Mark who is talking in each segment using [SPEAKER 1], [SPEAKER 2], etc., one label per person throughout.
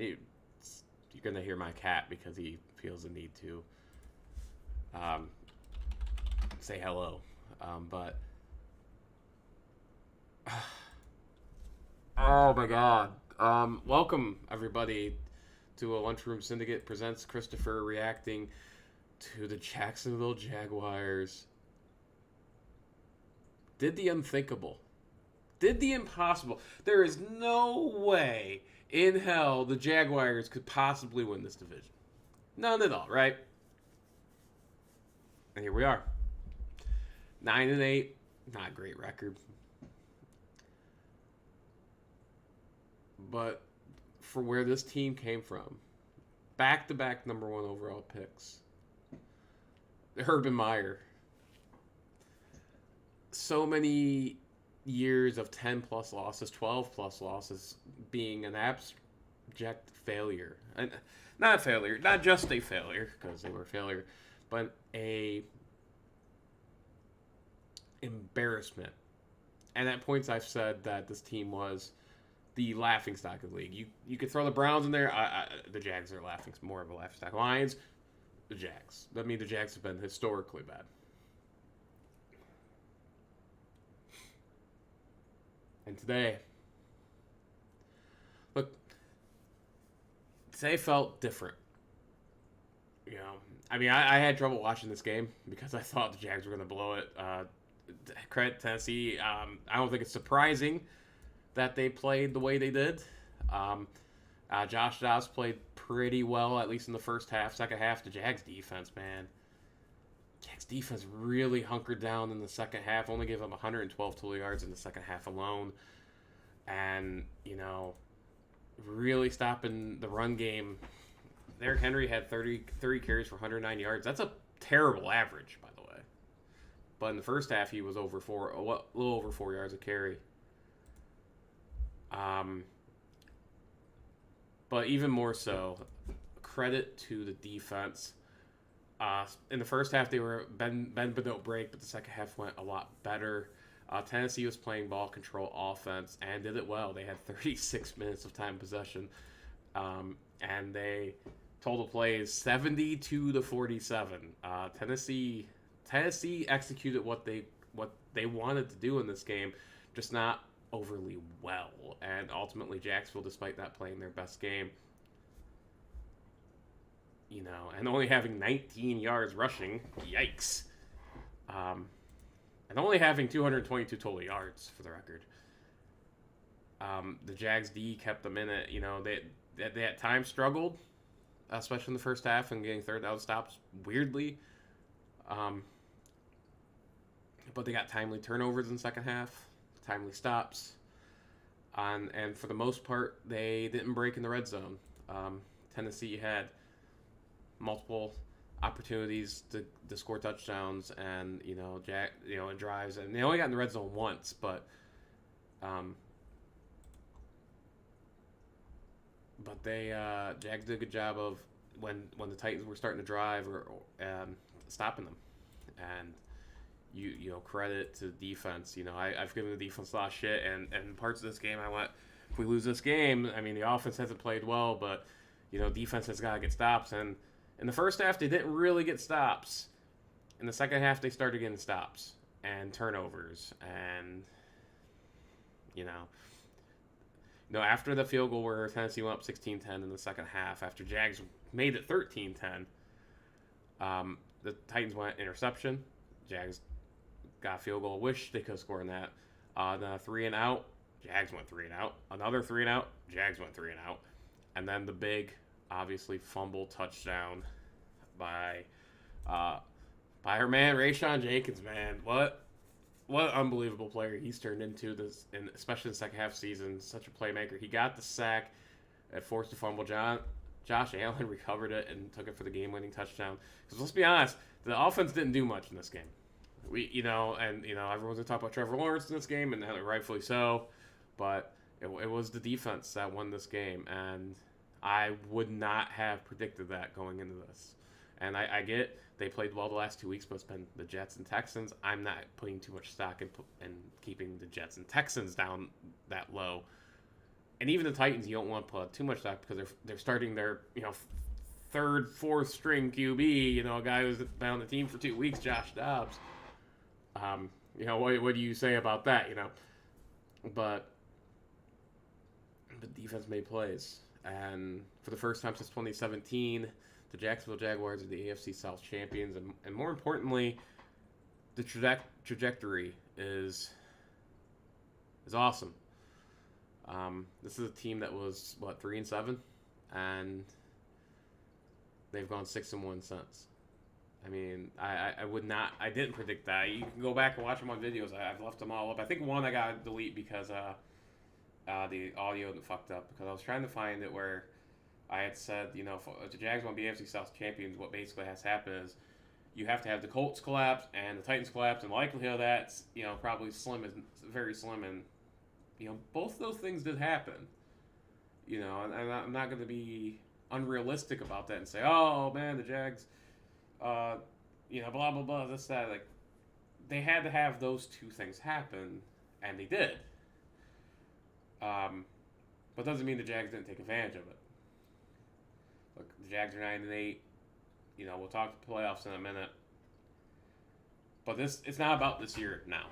[SPEAKER 1] You're going to hear my cat because he feels the need to say hello. But oh my God! Welcome everybody to a Lunchroom Syndicate presents Christopher reacting to the Jacksonville Jaguars. Did the unthinkable. Did the impossible. There is no way in hell the Jaguars could possibly win this division. None at all, right? And here we are. 9-8. Not a great record. But for where this team came from, back-to-back number one overall picks. Urban Meyer. So many years of 10 plus losses, 12 plus losses, being an abject failure. And not a failure, not just a failure, because they were a failure, but a embarrassment. And at points I've said that this team was the laughingstock of the league. You could throw the Browns in there. The Jags are more of a laughingstock. Lions, the Jags. I mean, the Jags have been historically bad. And today, look, today felt different. You know, I mean, I had trouble watching this game because I thought the Jags were going to blow it. Credit Tennessee. I don't think it's surprising that they played the way they did. Josh Dobbs played pretty well, at least in the first half. Second half, the Jags defense, man. Jags defense really hunkered down in the second half. Only gave them 112 total yards in the second half alone. And, you know, really stopping the run game. Derrick Henry had 30 carries for 109 yards. That's a terrible average, by the way. But in the first half, he was a little over 4 yards a carry. But even more so, credit to the defense. In the first half, they were bend but don't break, but the second half went a lot better. Tennessee was playing ball control offense and did it well. They had 36 minutes of time possession, and they total plays 72-47. Tennessee executed what they wanted to do in this game, just not overly well. And ultimately, Jacksonville, despite not playing their best game, you know, and only having 19 yards rushing, yikes. And only having 222 total yards, for the record. The Jags D kept them in it. You know, they at times struggled, especially in the first half, and getting third down stops weirdly. But they got timely turnovers in the second half, timely stops. And for the most part, they didn't break in the red zone. Tennessee had multiple opportunities to score touchdowns and and drives, and they only got in the red zone once, but they Jags did a good job of when the Titans were starting to drive or stopping them, and you know, credit to the defense. You know, I've given the defense a lot of shit, and parts of this game I went, if we lose this game, I mean, the offense hasn't played well, but you know, defense has got to get stops. And in the first half, they didn't really get stops. In the second half, they started getting stops and turnovers. And, after the field goal where Tennessee went up 16-10 in the second half, after Jags made it 13-10, the Titans went interception. Jags got a field goal. Wish they could have scored on that. Then a 3-and-out. Jags went 3-and-out. Another 3-and-out. Jags went 3-and-out. And then the big, obviously, fumble touchdown by our man Rayshon Jenkins. Man, what an unbelievable player he's turned into this, and especially in the second half season. Such a playmaker. He got the sack, it forced a fumble. Josh Allen recovered it and took it for the game-winning touchdown. Because let's be honest, the offense didn't do much in this game. Everyone's gonna talk about Trevor Lawrence in this game, and rightfully so, but it was the defense that won this game, and I would not have predicted that going into this. And I get they played well the last 2 weeks, but it's been the Jets and Texans. I'm not putting too much stock in keeping the Jets and Texans down that low. and even the Titans, you don't want to put too much stock because they're starting their third, fourth string QB. A guy who's been on the team for 2 weeks, Josh Dobbs. What do you say about that? But the defense made plays, and for the first time since 2017, the Jacksonville Jaguars are the AFC South champions, and more importantly, the trajectory is awesome. This is a team that was 3-7, and they've gone 6-1 since. I mean, I would not. I didn't predict that. You can go back and watch them on videos. I've left them all up. I think one I got to delete because the audio fucked up, because I was trying to find it where I had said, if the Jags want to be AFC South champions, what basically has happened is you have to have the Colts collapse and the Titans collapse, and the likelihood of that's probably very slim, and both those things did happen. And I'm not going to be unrealistic about that and say, oh man, the Jags, blah blah blah, this that. Like, they had to have those two things happen, and they did. But doesn't mean the Jags didn't take advantage of it. Look, the Jags are 9-8. We'll talk playoffs in a minute. But it's not about this year now.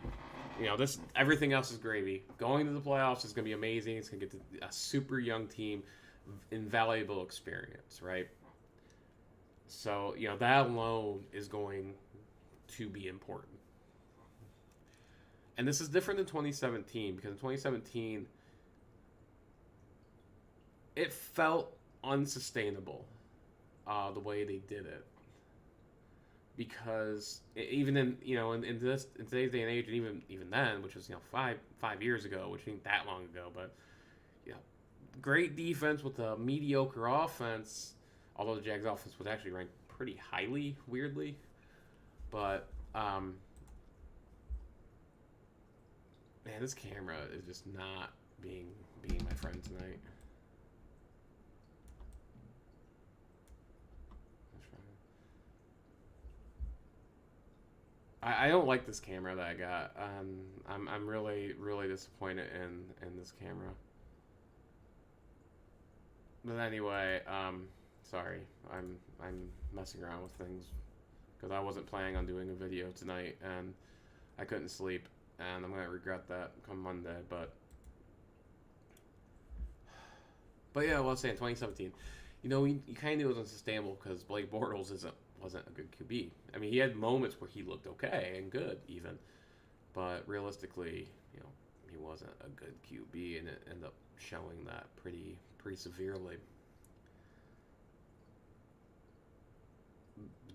[SPEAKER 1] Everything else is gravy. Going to the playoffs is going to be amazing. It's going to get a super young team, invaluable experience, right? So, that alone is going to be important. And this is different than 2017, because in 2017, it felt unsustainable the way they did it. Because even in today's day and age, and even then, which was 5 years ago, which ain't that long ago, but great defense with a mediocre offense. Although the Jags offense was actually ranked pretty highly, weirdly, but man, this camera is just not being my friend tonight. I don't like this camera that I got. I'm really disappointed in this camera. But anyway, sorry, I'm messing around with things because I wasn't planning on doing a video tonight, and I couldn't sleep, and I'm gonna regret that come Monday. But yeah, I was saying 2017. You kind of knew it was unsustainable because Blake Bortles wasn't a good QB. I mean, he had moments where he looked okay and good even, but realistically, he wasn't a good QB, and it ended up showing that pretty severely.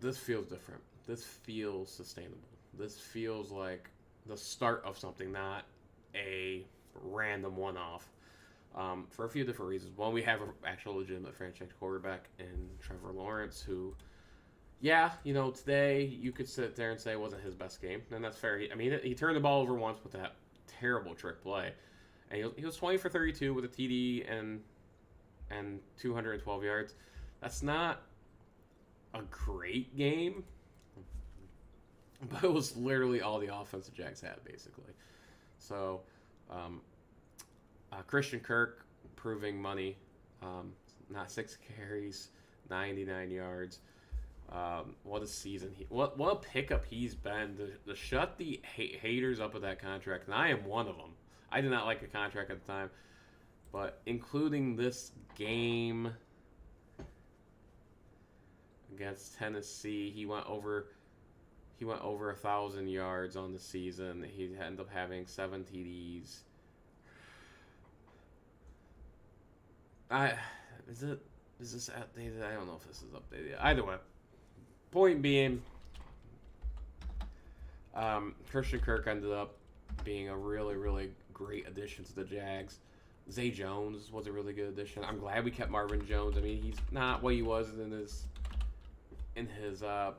[SPEAKER 1] This feels different. This feels sustainable. This feels like the start of something, not a random one-off. For a few different reasons. One, we have an actual legitimate franchise quarterback in Trevor Lawrence, who, today you could sit there and say it wasn't his best game, and that's fair. He turned the ball over once with that terrible trick play, and he was 20 for 32 with a TD and 212 yards. That's not a great game, but it was literally all the offense the Jags had, basically. So, Christian Kirk proving money. Not 6 carries, 99 yards. What a season! What a pickup he's been to shut the haters up with that contract, and I am one of them. I did not like the contract at the time, but including this game against Tennessee, he went over 1,000 yards on the season. He ended up having 7 TDs. Is this outdated? I don't know if this is updated. Either way, point being, Christian Kirk ended up being a really great addition to the Jags. Zay Jones was a really good addition. I'm glad we kept Marvin Jones. I mean, he's not what he was in his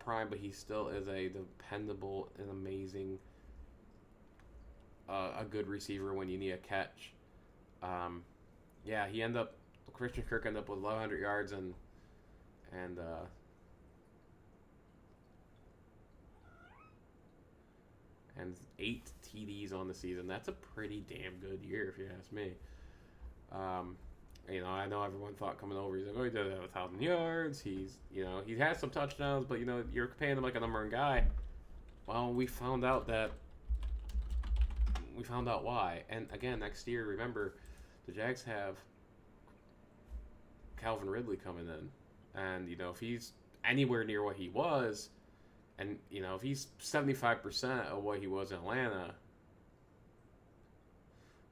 [SPEAKER 1] prime, but he still is a dependable and amazing, a good receiver when you need a catch. Christian Kirk ended up with 1,100 yards and 8 TDs on the season. That's a pretty damn good year, if you ask me. Um, I know everyone thought coming over, he's like, oh, he did have 1,000 yards. He has some touchdowns, but you're paying him like a number one guy. Well, we found out why. And again, next year, remember, the Jags have Calvin Ridley coming in, and if he's anywhere near what he was, and if he's 75% of what he was in Atlanta,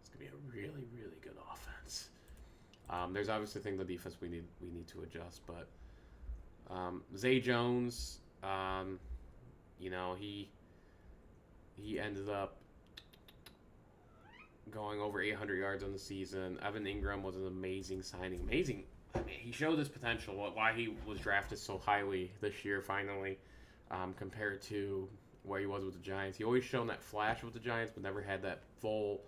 [SPEAKER 1] it's gonna be a really, really good offense. There's obviously things on defense we need to adjust, but Zay Jones, he ended up going over 800 yards on the season. Evan Ingram was an amazing signing. Amazing. I mean, he showed his potential, why he was drafted so highly this year, finally, compared to where he was with the Giants. He always shown that flash with the Giants, but never had that full.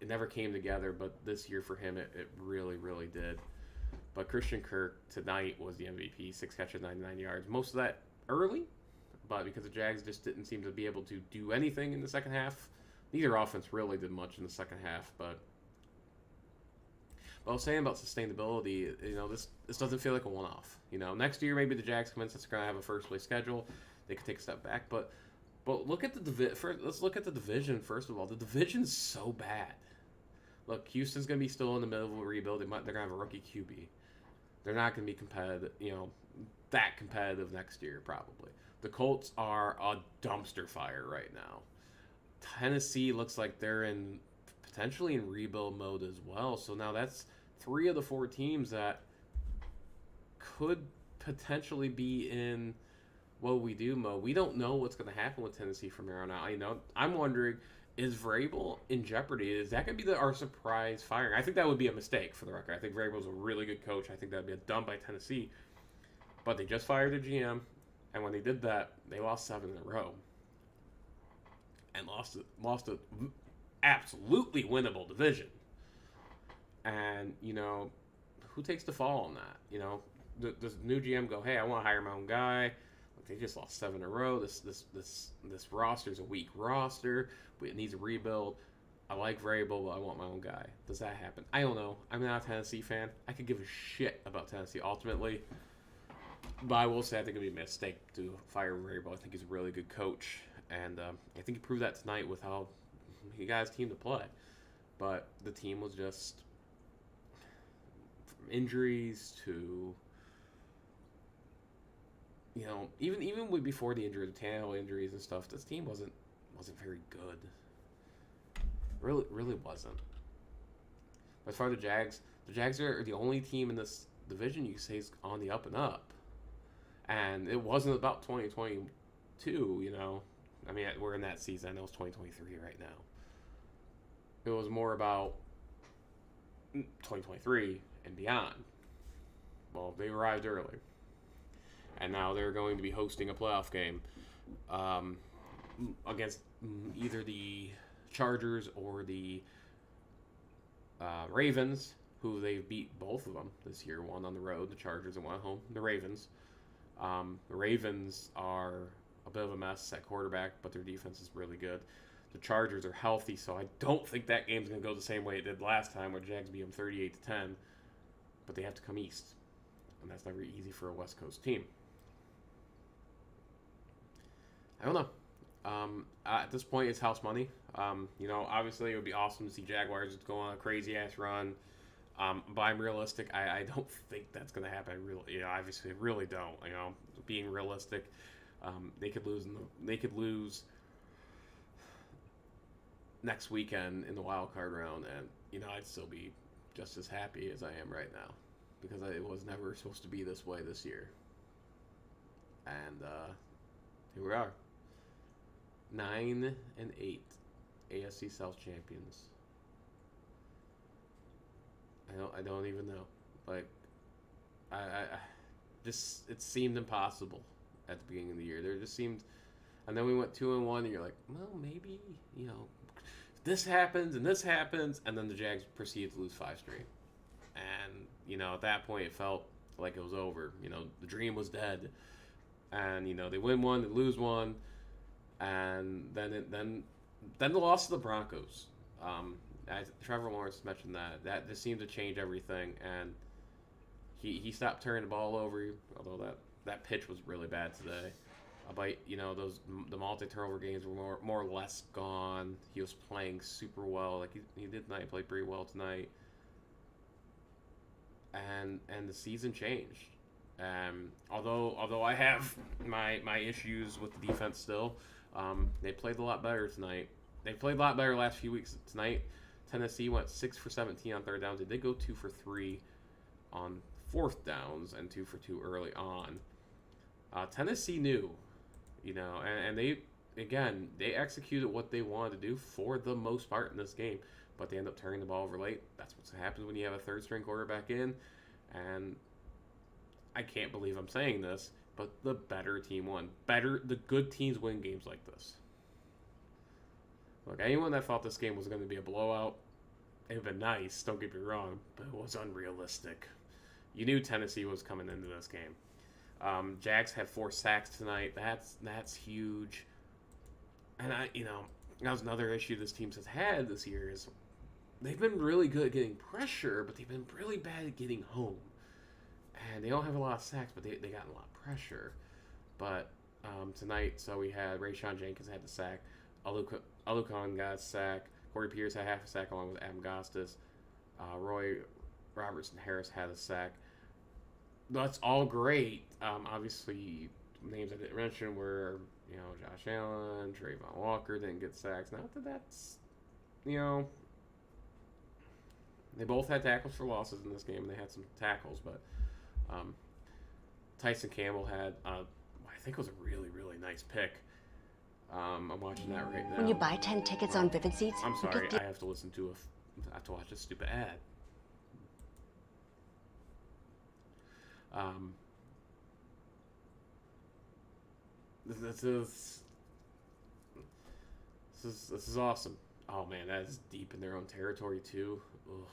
[SPEAKER 1] It never came together, but this year for him, it really, really did. But Christian Kirk tonight was the MVP, 6 catches, 99 yards. Most of that early, but because the Jags just didn't seem to be able to do anything in the second half. Neither offense really did much in the second half, but I was saying about sustainability, this doesn't feel like a one-off. Next year maybe the Jags come in since they're going to have a first-place schedule. They could take a step back, but look at let's look at the division first of all. The division's so bad. Look, Houston's going to be still in the middle of a rebuild. They're going to have a rookie QB. They're not going to be competitive, that competitive next year probably. The Colts are a dumpster fire right now. Tennessee looks like they're potentially in rebuild mode as well. So now that's 3 of the 4 teams that could potentially be in what we do mode. We don't know what's going to happen with Tennessee from here on out. I'm wondering, is Vrabel in jeopardy? Is that going to be our surprise firing? I think that would be a mistake, for the record. I think Vrabel's a really good coach. I think that would be a dump by Tennessee. But they just fired a GM, and when they did that, they lost 7 in a row. And lost a absolutely winnable division. And, who takes the fall on that? Does the new GM go, hey, I want to hire my own guy? They just lost 7 in a row. This roster's a weak roster. It needs a rebuild. I like Vrabel, but I want my own guy. Does that happen? I don't know. I'm not a Tennessee fan. I could give a shit about Tennessee ultimately. But I will say I think it would be a mistake to fire Vrabel. I think he's a really good coach. And I think he proved that tonight with how he got his team to play. But the team was just, from injuries to, even before the injury, the Tannehill injuries and stuff, this team wasn't very good. Really wasn't. But as far as the Jags are the only team in this division you can say is on the up and up. And it wasn't about 2022, I mean, we're in that season. I know it's 2023 right now. It was more about 2023 and beyond. Well, they arrived early. And now they're going to be hosting a playoff game against either the Chargers or the Ravens, who they've beat both of them this year. One on the road, the Chargers, and one at home, the Ravens. The Ravens are a bit of a mess at quarterback, but their defense is really good. The Chargers are healthy, so I don't think that game's going to go the same way it did last time, where Jags beat them 38-10. But they have to come east, and that's never easy for a West Coast team. I don't know. At this point, it's house money. Obviously, it would be awesome to see Jaguars go on a crazy ass run. But I'm realistic. I don't think that's going to happen. Obviously, I really don't. Being realistic, they could lose. They could lose next weekend in the wild card round, and I'd still be just as happy as I am right now, because it was never supposed to be this way this year. And here we are, 9-8 AFC South champions. I don't even know. Like, I just, it seemed impossible at the beginning of the year. There just seemed, and then we went 2-1, and you're like, well, maybe this happens and this happens, and then the Jags proceeded to lose 5 straight. And at that point, it felt like it was over. The dream was dead, and they win one, they lose one, and then the loss to the Broncos. Trevor Lawrence mentioned that this seemed to change everything, and he stopped turning the ball over. Although that pitch was really bad today. But the multi-turnover games were more or less gone. He was playing super well, like he did tonight. He played pretty well tonight, and the season changed. Although I have my issues with the defense still, they played a lot better tonight. They played a lot better last few weeks. Tonight, Tennessee went 6 for 17 on third downs. They did go 2 for 3 on fourth downs and 2 for 2 early on. Tennessee knew, and they executed what they wanted to do for the most part in this game, but they end up turning the ball over late. That's what happens when you have a third string quarterback in, and I can't believe I'm saying this, but the better team won. The good teams win games like this. Look, anyone that thought this game was going to be a blowout, it would have been nice, don't get me wrong, but it was unrealistic. You knew Tennessee was coming into this game. Jags had 4 sacks tonight. That's huge. And that was another issue this team has had this year is they've been really good at getting pressure, but they've been really bad at getting home. And they don't have a lot of sacks, but they got a lot of pressure. But tonight, so we had Rayshon Jenkins had the sack. Alucon got a sack. Corey Pierce had half a sack along with Adam Gostis. Roy Robertson-Harris had a sack. That's all great. Obviously, names I didn't mention were, Josh Allen, Trayvon Walker didn't get sacks. Not that that's, they both had tackles for losses in this game, and they had some tackles, but Tyson Campbell had, I think it was a really, really nice pick. I'm watching that right now.
[SPEAKER 2] When you buy 10 tickets on Vivid Seats,
[SPEAKER 1] I'm sorry, I have to watch a stupid ad. This is awesome. Oh man, that is deep in their own territory too. Ugh.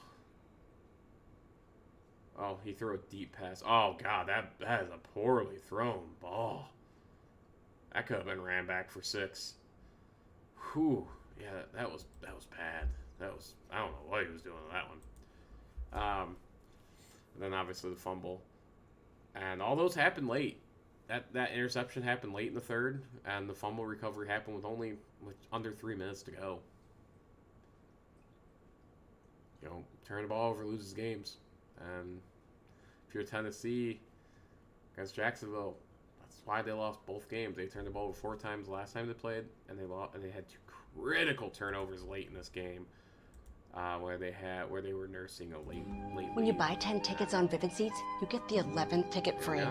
[SPEAKER 1] Oh, he threw a deep pass. Oh god, that is a poorly thrown ball. That could have been ran back for 6. Whew. Yeah, that was bad. I don't know what he was doing with that one. And then obviously the fumble. And all those happened late. That interception happened late in the third, and the fumble recovery happened with under 3 minutes to go. Turn the ball over, loses games. And if you're Tennessee against Jacksonville, that's why they lost both games. They turned the ball over 4 times the last time they played, and they had 2 critical turnovers late in this game, where they were nursing a late
[SPEAKER 2] When you buy 10 tickets on Vivid Seats, you get the 11th ticket free.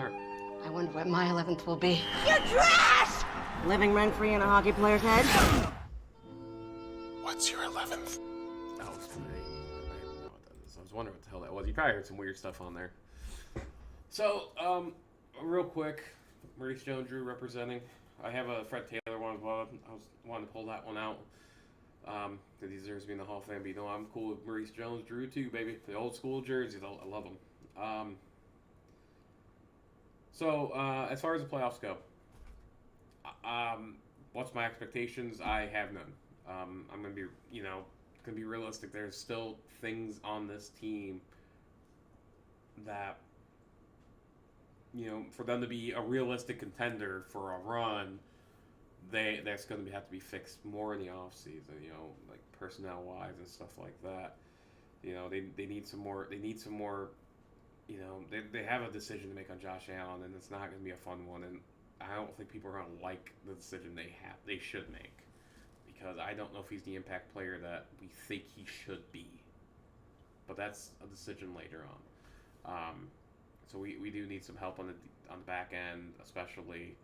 [SPEAKER 2] I wonder what my 11th will be.
[SPEAKER 3] You're trash! Living rent-free in a hockey player's head?
[SPEAKER 4] What's your 11th?
[SPEAKER 1] That was funny. I don't know what that is. I was wondering what the hell that was. You probably heard some weird stuff on there. So, real quick, Maurice Jones-Drew representing. I have a Fred Taylor one as well. I was wanting to pull that one out. Because he deserves to be in the Hall of Fame. But I'm cool with Maurice Jones-Drew too, baby. The old school jerseys, I love them. So, as far as the playoffs go, what's my expectations? I have none. I'm going to be, realistic. There's still things on this team that, for them to be a realistic contender for a run, that's going to have to be fixed more in the offseason, like personnel-wise and stuff like that. They need some more. They need some more. They have a decision to make on Josh Allen, and it's not going to be a fun one. And I don't think people are going to like the decision they should make, because I don't know if he's the impact player that we think he should be. But that's a decision later on. So we do need some help on the back end, especially.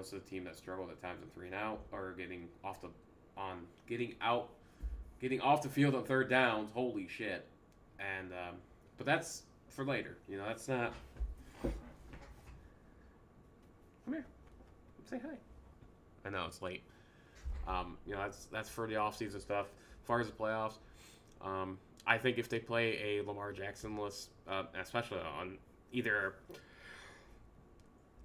[SPEAKER 1] So the team that struggled at times in 3 and out, or getting off the field on third downs. Holy shit! And but that's for later. That's not. Come here, say hi. I know it's late. That's for the offseason stuff. As far as the playoffs, I think if they play a Lamar Jackson-less, especially on either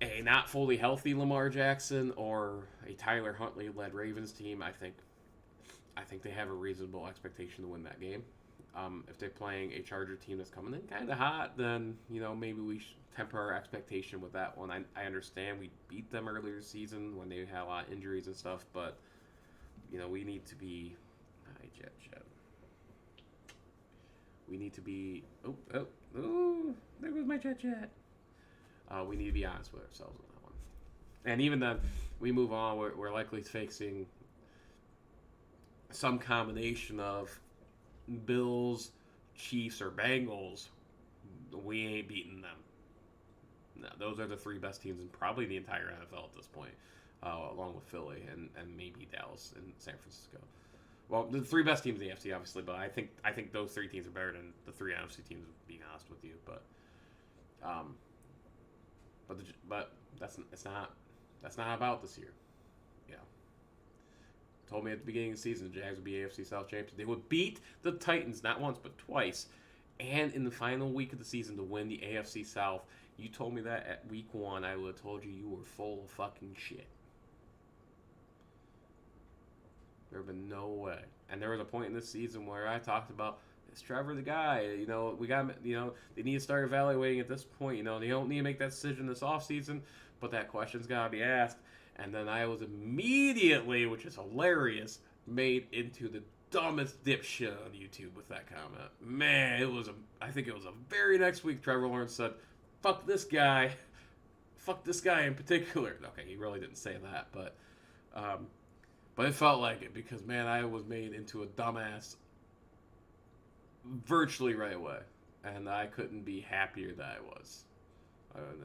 [SPEAKER 1] a not fully healthy Lamar Jackson or a Tyler Huntley-led Ravens team, I think I think they have a reasonable expectation to win that game. If they're playing a Charger team that's coming in kind of hot, then maybe we should temper our expectation with that one. I understand we beat them earlier this season when they had a lot of injuries and stuff, but we need to be. Hi, Jet. We need to be. Oh! There goes my Jet. We need to be honest with ourselves on that one. And even then, we move on. We're likely facing some combination of Bills, Chiefs, or Bengals. We ain't beating them. No, those are the three best teams in probably the entire NFL at this point, along with Philly and maybe Dallas and San Francisco. Well, the three best teams in the AFC, obviously, but I think those three teams are better than the three NFC teams. Being honest with you, but that's not about this year. Yeah, told me at the beginning of the season the Jags would be AFC South champions. They would beat the Titans not once but twice, and in the final week of the season to win the AFC South. You told me that at week 1, I would have told you were full of fucking shit. There would have been no way. And there was a point in this season where I talked about, is Trevor the guy? We got, they need to start evaluating at this point. They don't need to make that decision this offseason, but that question's got to be asked. And then I was immediately, which is hilarious, made into the dumbest dipshit on YouTube with that comment. Man, I think it was a very next week Trevor Lawrence said, fuck this guy in particular. Okay, he really didn't say that, but it felt like it because, man, I was made into a dumbass virtually right away, and I couldn't be happier that I was.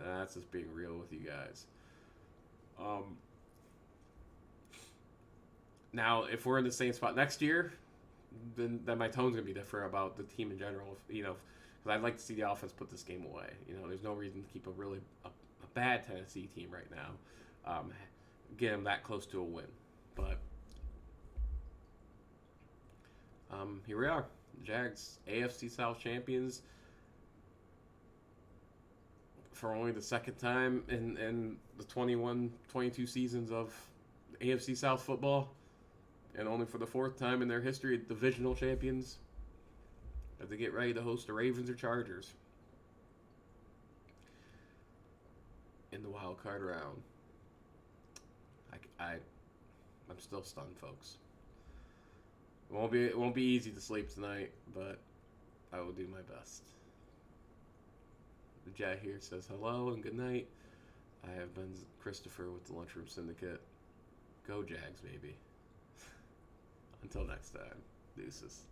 [SPEAKER 1] That's just being real with you guys. Now, if we're in the same spot next year, then my tone's going to be different about the team in general, because I'd like to see the offense put this game away. There's no reason to keep a bad Tennessee team right now. Get them that close to a win. But here we are. Jags, AFC South champions for only the second time in the 21-22 seasons of AFC South football, and only for the fourth time in their history divisional champions as they get ready to host the Ravens or Chargers in the wild card round. I'm still stunned, folks. It won't be easy to sleep tonight, but I will do my best. The Jet here says hello and good night. I have been Christopher with the Lunchroom Syndicate. Go Jags, baby. Until next time, deuces.